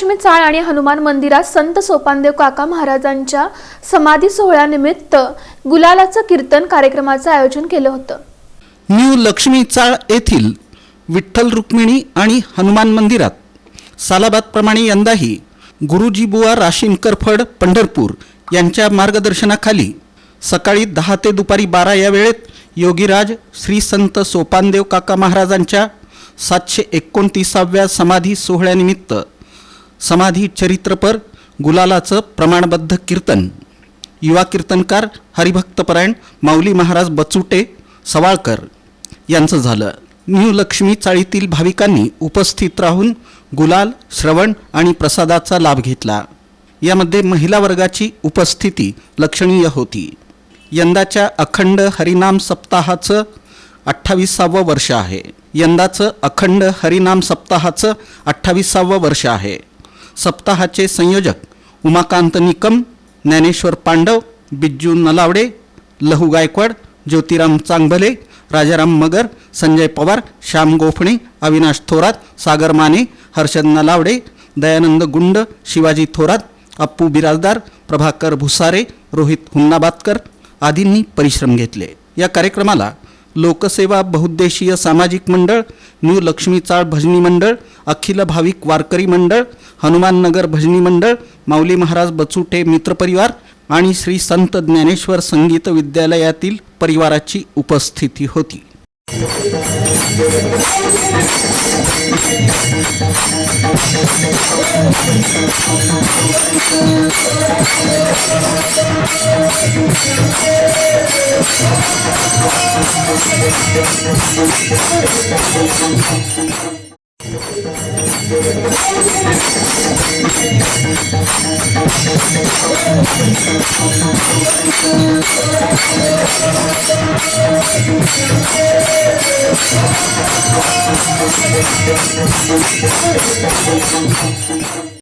लक्ष्मी चाळ आणि हनुमान मंदिरात संत सोपानदेव काका महाराजांच्या समाधी सोहळ्यानिमित्त गुलालाचं कीर्तन कार्यक्रमाचं आयोजन केलं होतं। न्यू लक्ष्मी चाळ येथील विठ्ठल रुक्मिणी आणि हनुमान मंदिरात सालाबादप्रमाणे यंदाही गुरुजी बुवा राशीनकर फड पंढरपूर यांच्या मार्गदर्शनाखाली सकाळी 10 ते दुपारी 12 या वेळेत योगीराज श्री संत सोपानदेव काका महाराजांच्या 729व्या समाधी सोहळ्यानिमित्त समाधी चरित्रपर गुलालाचं प्रमाणबद्ध कीर्तन युवा कीर्तनकार हरिभक्तपरायण माऊली महाराज बचुटे सवाळकर यांचं झालं। न्यू लक्ष्मी चाळीतील भाविकांनी उपस्थित राहून गुलाल श्रवण आणि प्रसादाचा लाभ घेतला। यामध्ये महिला वर्गाची उपस्थिती लक्षणीय होती। यंदाच्या अखंड हरिनाम सप्ताहाचं 28वं वर्ष आहे। यंदाचं अखंड हरिनाम सप्ताहाचं 28वं वर्ष आहे। सप्ताहाचे संयोजक उमाकांत निकम, ज्ञानेश्वर पांडव, बिज्जू नलावडे, लहू गायकवाड, ज्योतिराम चांगभले, राजाराम मगर, संजय पवार, श्याम गोफणे, अविनाश थोरात, सागर माने, हर्षद नलावडे, दयानंद गुंड, शिवाजी थोरात, अप्पू बिराजदार, प्रभाकर भुसारे, रोहित हुन्नाबादकर आदींनी परिश्रम घेतले। या कार्यक्रमाला लोकसेवा बहुउद्देशीय सामाजिक मंडळ, न्यू लक्ष्मी चाळ भजनी मंडळ, अखिल भाविक वारकरी मंडळ, हनुमान नगर भजनी मंडळ, माऊली महाराज बचुटे मित्रपरिवार आणि श्री संत ज्ञानेश्वर संगीत विद्यालयातील परिवाराची उपस्थिती होती।